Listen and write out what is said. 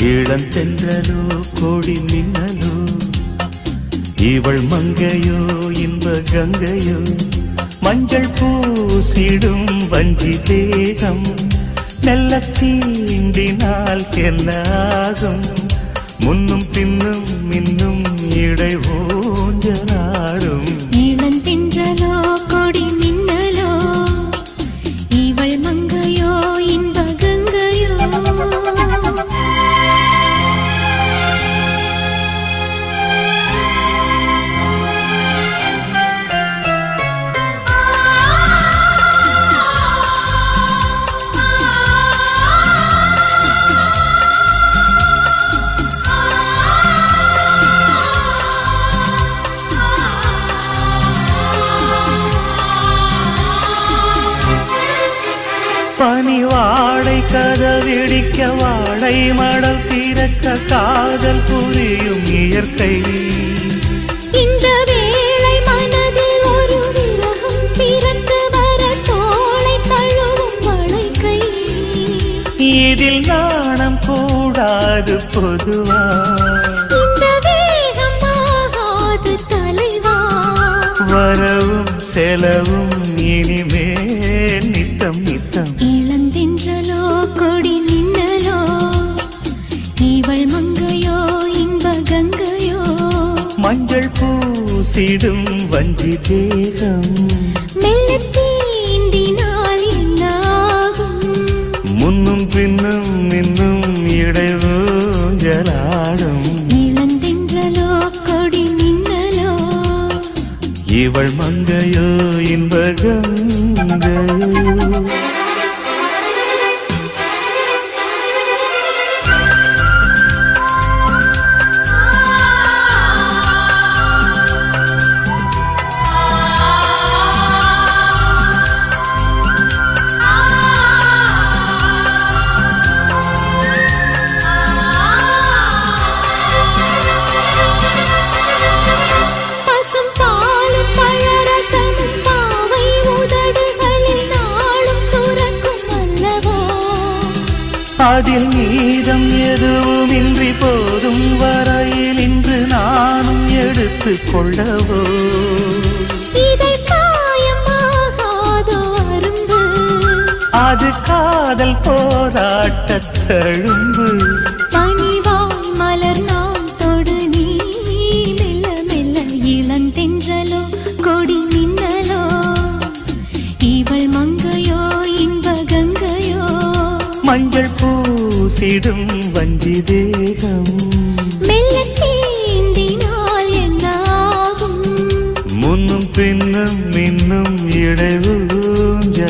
இளந்தென்றலோ கோடி மின்னலோ இவள் மங்கையோ இன்ப கங்கையோ மஞ்சள் பூசிடும் வஞ்சி தேகம் மெல்ல தீண்டினால் என்னாகும் முன்னும் பின்னும் இன்னும் இடை ஊஞ்சலாடும் இளந்தென்றலோ கொடி மின்னலோ இவள் மங்கையோ இன்ப கங்கையோ பனி வாடை கதவிடிக்க வாடை மடல் திறக்க காதல் புரியும் இயற்கை இந்த வேளை மனதில் ஒரு விரகம் பிறந்து வர தோளை தழுவும் வளைக்கை இதில் நாணம் கூடாது பொதுவா இந்த வேகம் ஆகாது தலைவா வரவும் செலவும் இனிமேல் நித்தம் நித்தம் இளந்தென்றலோ கொடி மின்னலோ இவள் மங்கையோ இன்ப கங்கையோ மஞ்சள் பூசிடும் வஞ்சி தேகம் மெல்ல தீண்டினால் என்னாகும் முன்னும் பின்னும் இன்னும் இடைவூஞ்சலாடும் இளந்தென்றலோ கொடி மின்னலோ இவள் மங்கையோ இன்ப கங்கையோ பசும் பாலும் பழரசமும் பாவை உதடுகளில் நாளும் சுரக்கும் அல்லவா அதில் மீதம் எதுவும் இன்றி போதும் வரையில் இன்று நானும் எடுத்துக் கொள்ளவோ இதை காயமாகாதோ அரும்பு அது காதல் போராட்ட தழும்பு பனிவாய் மலர் நாம் தொடு நீ மெல்ல மெல்ல இளந்தென்றலோ கொடி மின்னலோ இவள் மங்கையோ இன்ப கங்கையோ மஞ்சள் பூசிடும் வஞ்சி தேகம் மெல்ல தீண்டினால் என்னாகும் முன்னும் பின்னும் இன்னும் இடைவூஞ்சலாடும்